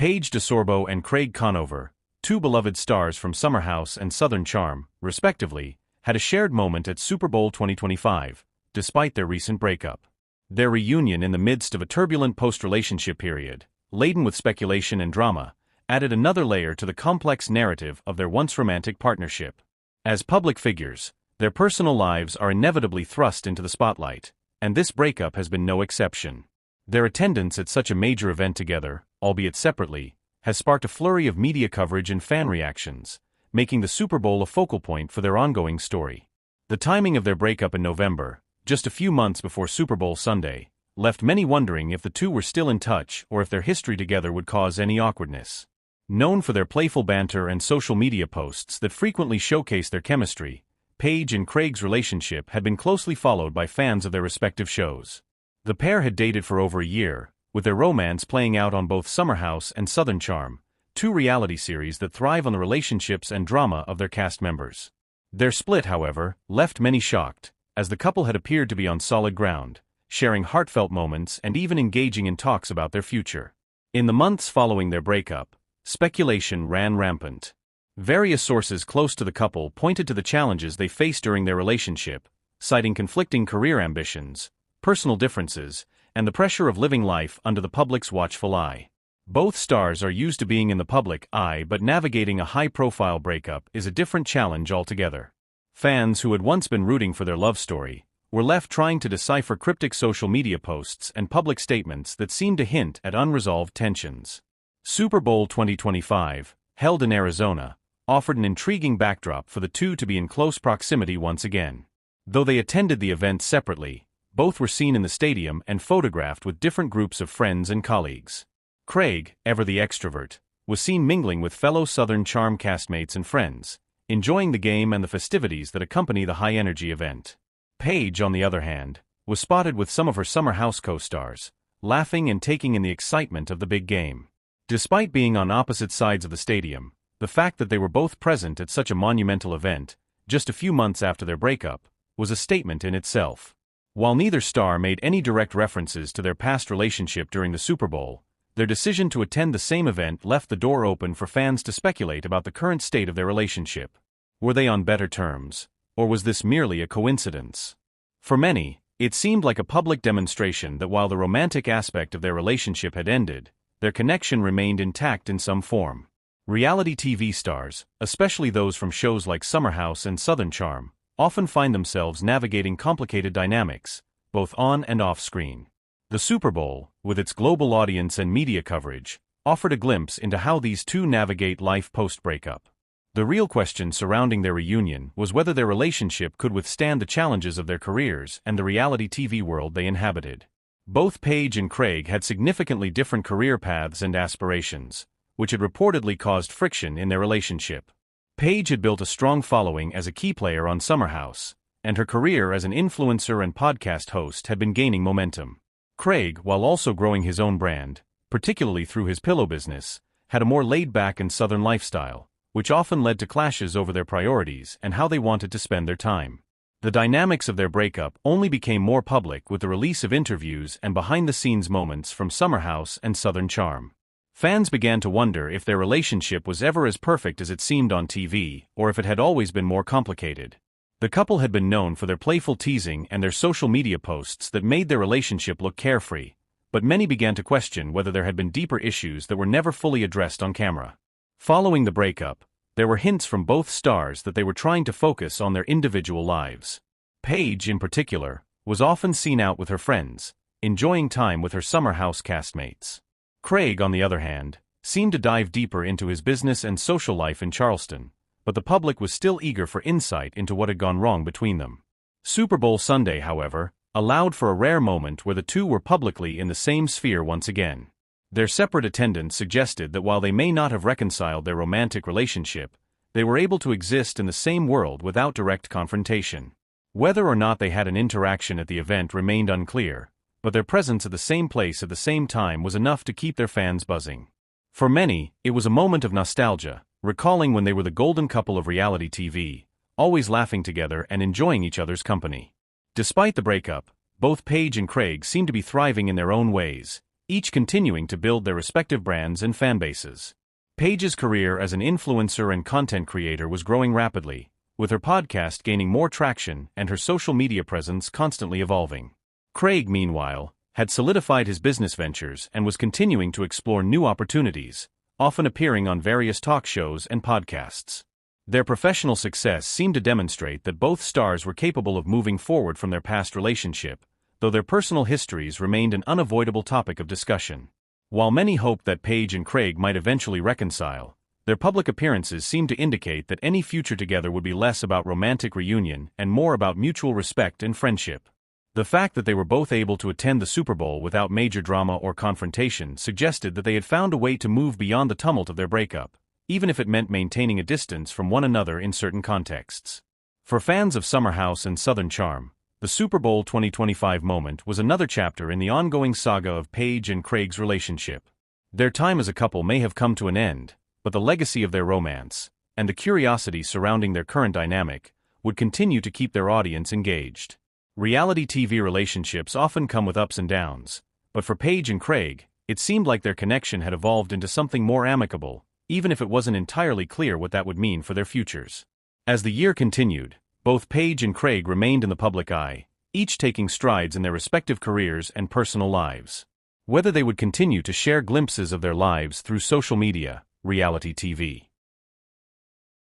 Paige DeSorbo and Craig Conover, two beloved stars from Summer House and Southern Charm, respectively, had a shared moment at Super Bowl 2025, despite their recent breakup. Their reunion in the midst of a turbulent post-relationship period, laden with speculation and drama, added another layer to the complex narrative of their once romantic partnership. As public figures, their personal lives are inevitably thrust into the spotlight, and this breakup has been no exception. Their attendance at such a major event together, albeit separately, has sparked a flurry of media coverage and fan reactions, making the Super Bowl a focal point for their ongoing story. The timing of their breakup in November, just a few months before Super Bowl Sunday, left many wondering if the two were still in touch or if their history together would cause any awkwardness. Known for their playful banter and social media posts that frequently showcase their chemistry, Paige and Craig's relationship had been closely followed by fans of their respective shows. The pair had dated for over a year, with their romance playing out on both Summer House and Southern Charm, two reality series that thrive on the relationships and drama of their cast members. Their split, however, left many shocked, as the couple had appeared to be on solid ground, sharing heartfelt moments and even engaging in talks about their future. In the months following their breakup, speculation ran rampant. Various sources close to the couple pointed to the challenges they faced during their relationship, citing conflicting career ambitions, personal differences, and the pressure of living life under the public's watchful eye. Both stars are used to being in the public eye, but navigating a high-profile breakup is a different challenge altogether. Fans who had once been rooting for their love story were left trying to decipher cryptic social media posts and public statements that seemed to hint at unresolved tensions. Super Bowl 2025, held in Arizona, offered an intriguing backdrop for the two to be in close proximity once again. Though they attended the event separately, both were seen in the stadium and photographed with different groups of friends and colleagues. Craig, ever the extrovert, was seen mingling with fellow Southern Charm castmates and friends, enjoying the game and the festivities that accompany the high-energy event. Paige, on the other hand, was spotted with some of her Summer House co-stars, laughing and taking in the excitement of the big game. Despite being on opposite sides of the stadium, the fact that they were both present at such a monumental event, just a few months after their breakup, was a statement in itself. While neither star made any direct references to their past relationship during the Super Bowl, their decision to attend the same event left the door open for fans to speculate about the current state of their relationship. Were they on better terms, or was this merely a coincidence? For many, it seemed like a public demonstration that while the romantic aspect of their relationship had ended, their connection remained intact in some form. Reality TV stars, especially those from shows like Summer House and Southern Charm, often find themselves navigating complicated dynamics, both on and off screen. The Super Bowl, with its global audience and media coverage, offered a glimpse into how these two navigate life post-breakup. The real question surrounding their reunion was whether their relationship could withstand the challenges of their careers and the reality TV world they inhabited. Both Paige and Craig had significantly different career paths and aspirations, which had reportedly caused friction in their relationship. Paige had built a strong following as a key player on Summer House, and her career as an influencer and podcast host had been gaining momentum. Craig, while also growing his own brand, particularly through his pillow business, had a more laid-back and southern lifestyle, which often led to clashes over their priorities and how they wanted to spend their time. The dynamics of their breakup only became more public with the release of interviews and behind-the-scenes moments from Summer House and Southern Charm. Fans began to wonder if their relationship was ever as perfect as it seemed on TV, or if it had always been more complicated. The couple had been known for their playful teasing and their social media posts that made their relationship look carefree, but many began to question whether there had been deeper issues that were never fully addressed on camera. Following the breakup, there were hints from both stars that they were trying to focus on their individual lives. Paige, in particular, was often seen out with her friends, enjoying time with her Summer House castmates. Craig, on the other hand, seemed to dive deeper into his business and social life in Charleston, but the public was still eager for insight into what had gone wrong between them. Super Bowl Sunday, however, allowed for a rare moment where the two were publicly in the same sphere once again. Their separate attendance suggested that while they may not have reconciled their romantic relationship, they were able to exist in the same world without direct confrontation. Whether or not they had an interaction at the event remained unclear, but their presence at the same place at the same time was enough to keep their fans buzzing. For many, it was a moment of nostalgia, recalling when they were the golden couple of reality TV, always laughing together and enjoying each other's company. Despite the breakup, both Paige and Craig seemed to be thriving in their own ways, each continuing to build their respective brands and fanbases. Paige's career as an influencer and content creator was growing rapidly, with her podcast gaining more traction and her social media presence constantly evolving. Craig, meanwhile, had solidified his business ventures and was continuing to explore new opportunities, often appearing on various talk shows and podcasts. Their professional success seemed to demonstrate that both stars were capable of moving forward from their past relationship, though their personal histories remained an unavoidable topic of discussion. While many hoped that Paige and Craig might eventually reconcile, their public appearances seemed to indicate that any future together would be less about romantic reunion and more about mutual respect and friendship. The fact that they were both able to attend the Super Bowl without major drama or confrontation suggested that they had found a way to move beyond the tumult of their breakup, even if it meant maintaining a distance from one another in certain contexts. For fans of Summer House and Southern Charm, the Super Bowl 2025 moment was another chapter in the ongoing saga of Paige and Craig's relationship. Their time as a couple may have come to an end, but the legacy of their romance, and the curiosity surrounding their current dynamic, would continue to keep their audience engaged. Reality TV relationships often come with ups and downs, but for Paige and Craig, it seemed like their connection had evolved into something more amicable, even if it wasn't entirely clear what that would mean for their futures. As the year continued, both Paige and Craig remained in the public eye, each taking strides in their respective careers and personal lives. Whether they would continue to share glimpses of their lives through social media, reality TV,